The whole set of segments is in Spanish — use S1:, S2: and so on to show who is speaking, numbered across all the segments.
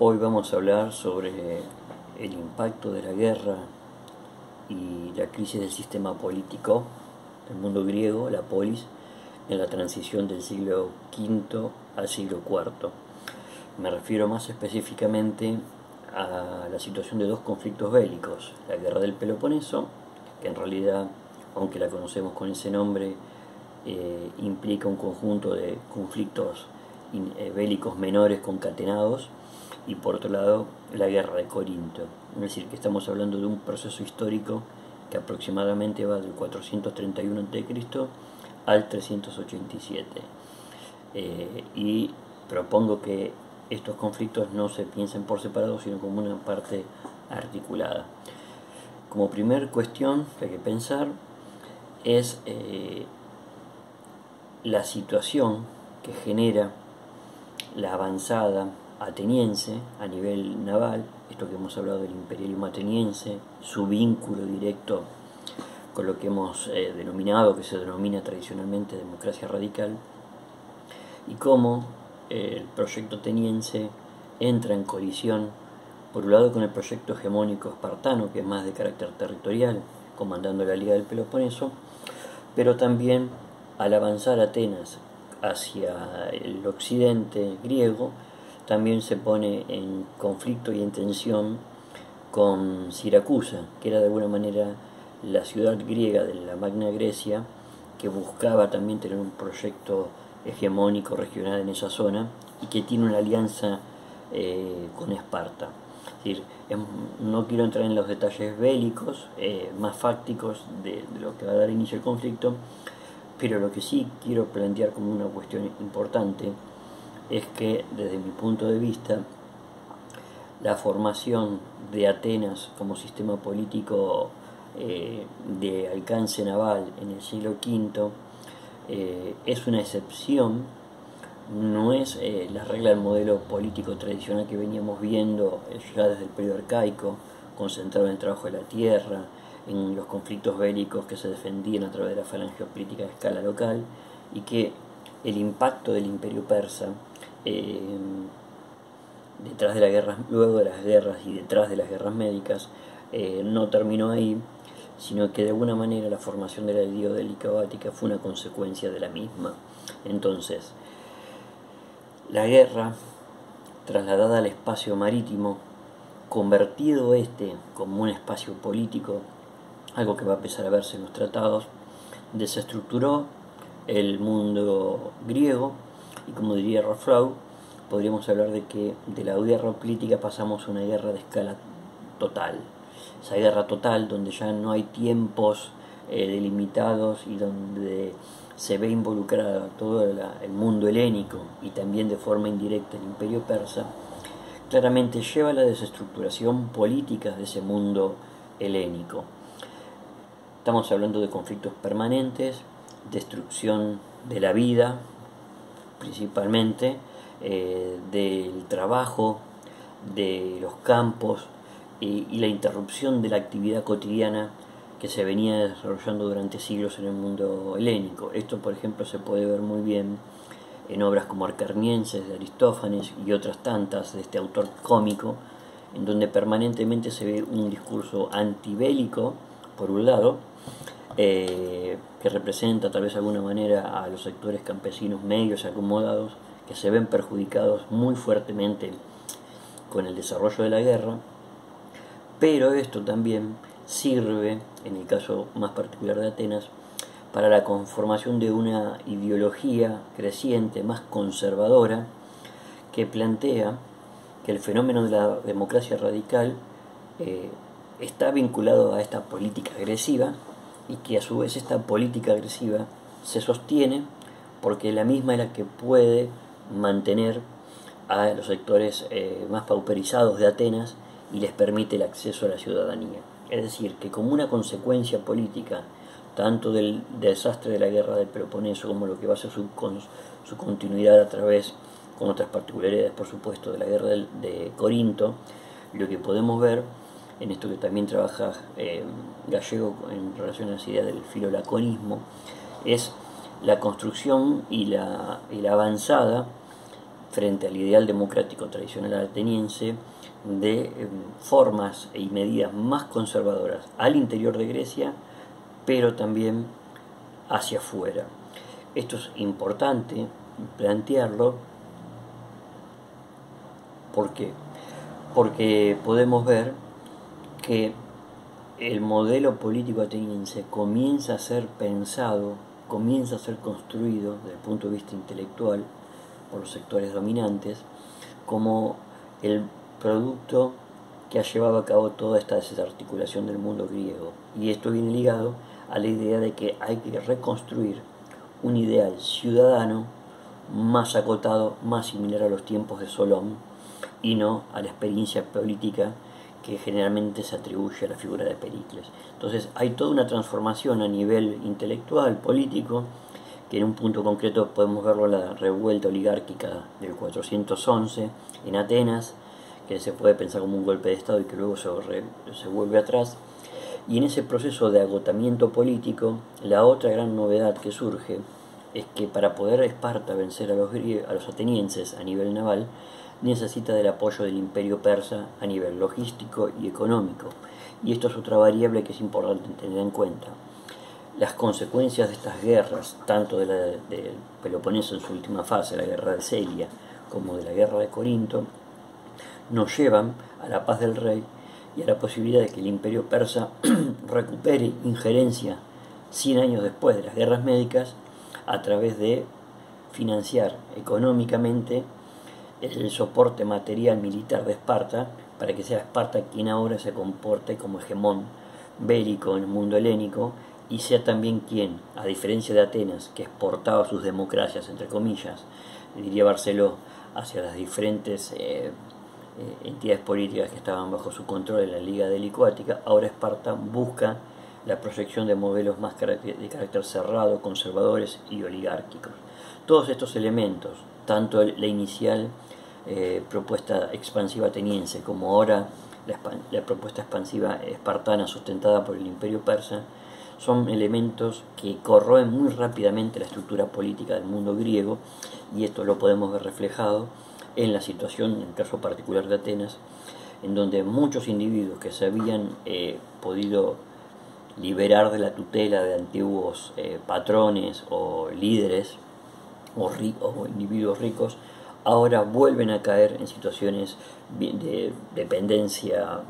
S1: Hoy vamos a hablar sobre el impacto de la guerra y la crisis del sistema político del mundo griego, la polis, en la transición del siglo V al siglo IV. Me refiero más específicamente a la situación de dos conflictos bélicos, la guerra del Peloponeso, que en realidad, aunque la conocemos con ese nombre, implica un conjunto de conflictos bélicos menores concatenados, y por otro lado la guerra de Corinto. Es decir, que estamos hablando de un proceso histórico que aproximadamente va del 431 a.C. al 387. Y propongo que estos conflictos no se piensen por separado, sino como una parte articulada. Como primer cuestión que hay que pensar es la situación que genera la avanzada ateniense a nivel naval, esto que hemos hablado del imperialismo ateniense, su vínculo directo con lo que hemos denominado, que se denomina tradicionalmente democracia radical, y cómo el proyecto ateniense entra en colisión, por un lado, con el proyecto hegemónico espartano, que es más de carácter territorial, comandando la Liga del Peloponeso, pero también al avanzar Atenas hacia el occidente griego, también se pone en conflicto y en tensión con Siracusa, que era de alguna manera la ciudad griega de la Magna Grecia, que buscaba también tener un proyecto hegemónico regional en esa zona y que tiene una alianza con Esparta. Es decir, no quiero entrar en los detalles bélicos, más fácticos de lo que va a dar inicio al conflicto, pero lo que sí quiero plantear como una cuestión importante es que, desde mi punto de vista, la formación de Atenas como sistema político de alcance naval en el siglo V es una excepción, no es la regla del modelo político tradicional que veníamos viendo ya desde el periodo arcaico, concentrado en el trabajo de la tierra, en los conflictos bélicos que se defendían a través de la falange política a escala local, y que el impacto del imperio persa detrás de las guerras, luego de las guerras y detrás de las guerras médicas, no terminó ahí, sino que de alguna manera la formación de la Heliodélica o Ática fue una consecuencia de la misma. Entonces, la guerra, trasladada al espacio marítimo, convertido como un espacio político, algo que va a empezar a verse en los tratados, desestructuró el mundo griego, y como diría Raflau, podríamos hablar de que de la guerra política pasamos a una guerra de escala total. Esa guerra total donde ya no hay tiempos delimitados y donde se ve involucrado todo el mundo helénico y también de forma indirecta el imperio persa, claramente lleva a la desestructuración política de ese mundo helénico. Estamos hablando de conflictos permanentes, destrucción de la vida, principalmente, del trabajo, de los campos y la interrupción de la actividad cotidiana que se venía desarrollando durante siglos en el mundo helénico. Esto, por ejemplo, se puede ver muy bien en obras como Acarnienses de Aristófanes y otras tantas de este autor cómico, en donde permanentemente se ve un discurso antibélico, por un lado, que representa tal vez de alguna manera a los sectores campesinos medios y acomodados, que se ven perjudicados muy fuertemente con el desarrollo de la guerra, pero esto también sirve, en el caso más particular de Atenas, para la conformación de una ideología creciente, más conservadora, que plantea que el fenómeno de la democracia radical está vinculado a esta política agresiva, y que a su vez esta política agresiva se sostiene porque la misma es la que puede mantener a los sectores más pauperizados de Atenas y les permite el acceso a la ciudadanía. Es decir, que como una consecuencia política tanto del desastre de la guerra del Peloponeso como lo que va a ser su continuidad a través, con otras particularidades por supuesto, de la guerra de Corinto, lo que podemos ver en esto que también trabaja Gallego en relación a las ideas del filolaconismo, es la construcción y la avanzada frente al ideal democrático tradicional ateniense de formas y medidas más conservadoras al interior de Grecia, pero también hacia afuera. Esto es importante plantearlo. ¿Por qué? Porque podemos ver que el modelo político ateniense comienza a ser pensado, comienza a ser construido desde el punto de vista intelectual por los sectores dominantes como el producto que ha llevado a cabo toda esta desarticulación del mundo griego. Y esto viene ligado a la idea de que hay que reconstruir un ideal ciudadano más acotado, más similar a los tiempos de Solón y no a la experiencia política que generalmente se atribuye a la figura de Pericles. Entonces hay toda una transformación a nivel intelectual, político, que en un punto concreto podemos verlo en la revuelta oligárquica del 411 en Atenas, que se puede pensar como un golpe de Estado y que luego se vuelve atrás. Y en ese proceso de agotamiento político, la otra gran novedad que surge es que para poder Esparta vencer a los atenienses a nivel naval, necesita del apoyo del imperio persa a nivel logístico y económico. Y esto es otra variable que es importante tener en cuenta. Las consecuencias de estas guerras, tanto de Peloponeso en su última fase, la guerra de Celia, como de la guerra de Corinto, nos llevan a la paz del rey y a la posibilidad de que el imperio persa recupere injerencia 100 años después de las guerras médicas a través de financiar económicamente el soporte material militar de Esparta, para que sea Esparta quien ahora se comporte como hegemón bélico en el mundo helénico y sea también quien, a diferencia de Atenas, que exportaba sus democracias, entre comillas, diría Barceló, hacia las diferentes entidades políticas que estaban bajo su control en la Liga Delicuática, ahora Esparta busca la proyección de modelos más de carácter cerrado, conservadores y oligárquicos. Todos estos elementos, tanto la inicial propuesta expansiva ateniense como ahora la propuesta expansiva espartana sustentada por el imperio persa, son elementos que corroen muy rápidamente la estructura política del mundo griego, y esto lo podemos ver reflejado en la situación, en el caso particular de Atenas, en donde muchos individuos que se habían podido liberar de la tutela de antiguos patrones o líderes o individuos ricos, ahora vuelven a caer en situaciones de dependencia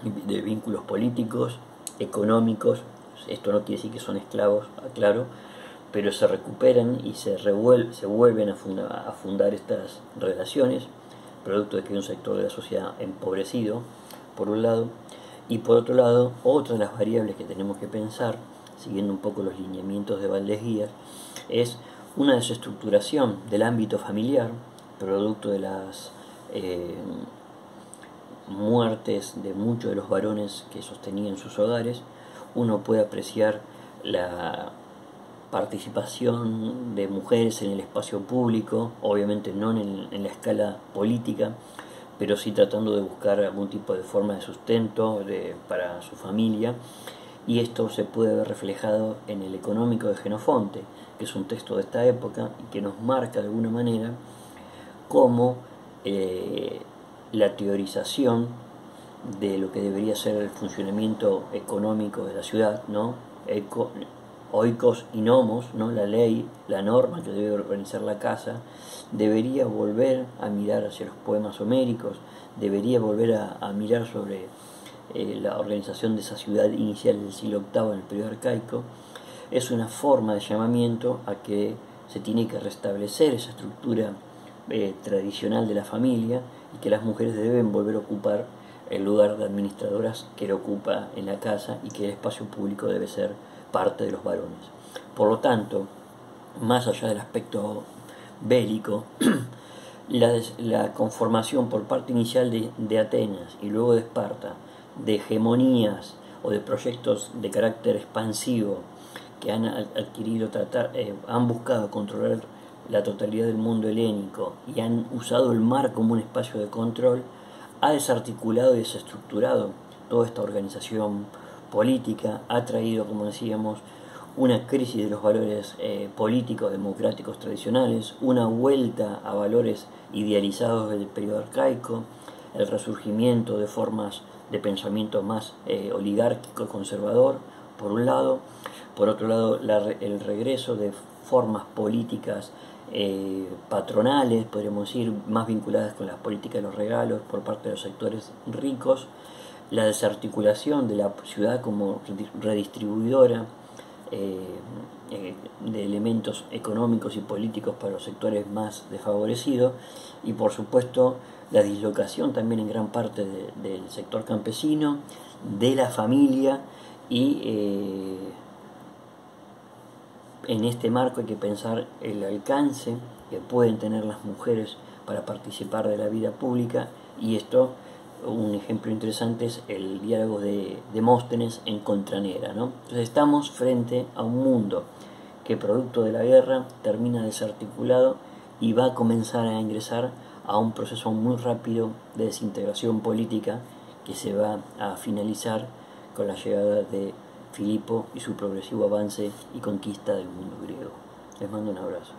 S1: de vínculos políticos, económicos. Esto no quiere decir que son esclavos, aclaro, pero se recuperan y se vuelven a fundar estas relaciones, producto de que hay un sector de la sociedad empobrecido, por un lado, y por otro lado, otra de las variables que tenemos que pensar, siguiendo un poco los lineamientos de Valdés Guías, es una desestructuración del ámbito familiar, producto de las muertes de muchos de los varones que sostenían sus hogares. Uno puede apreciar la participación de mujeres en el espacio público, obviamente no en la escala política, pero sí tratando de buscar algún tipo de forma de sustento para su familia, y esto se puede ver reflejado en el Económico de Jenofonte, que es un texto de esta época y que nos marca de alguna manera cómo la teorización de lo que debería ser el funcionamiento económico de la ciudad, ¿no? Oikos y nomos, ¿no? La ley, la norma que debe organizar la casa, debería volver a mirar hacia los poemas homéricos, debería volver a mirar sobre la organización de esa ciudad inicial del siglo VIII en el periodo arcaico. Es una forma de llamamiento a que se tiene que restablecer esa estructura tradicional de la familia y que las mujeres deben volver a ocupar el lugar de administradoras que lo ocupa en la casa, y que el espacio público debe ser parte de los varones. Por lo tanto, más allá del aspecto bélico, la conformación por parte inicial de Atenas y luego de Esparta de hegemonías o de proyectos de carácter expansivo que han adquirido, han buscado controlar la totalidad del mundo helénico y han usado el mar como un espacio de control, ha desarticulado y desestructurado toda esta organización política, ha traído, como decíamos, una crisis de los valores políticos democráticos tradicionales, una vuelta a valores idealizados del periodo arcaico, el resurgimiento de formas de pensamiento más oligárquico y conservador, por un lado; por otro lado, el regreso de formas políticas patronales, podríamos decir, más vinculadas con las políticas de los regalos por parte de los sectores ricos; la desarticulación de la ciudad como redistribuidora de elementos económicos y políticos para los sectores más desfavorecidos; y por supuesto la dislocación también en gran parte del sector campesino, de la familia. Y en este marco hay que pensar el alcance que pueden tener las mujeres para participar de la vida pública, y esto, un ejemplo interesante es el diálogo de Demóstenes en Contranera, ¿no? Entonces estamos frente a un mundo que, producto de la guerra, termina desarticulado y va a comenzar a ingresar a un proceso muy rápido de desintegración política que se va a finalizar con la llegada de Filipo y su progresivo avance y conquista del mundo griego. Les mando un abrazo.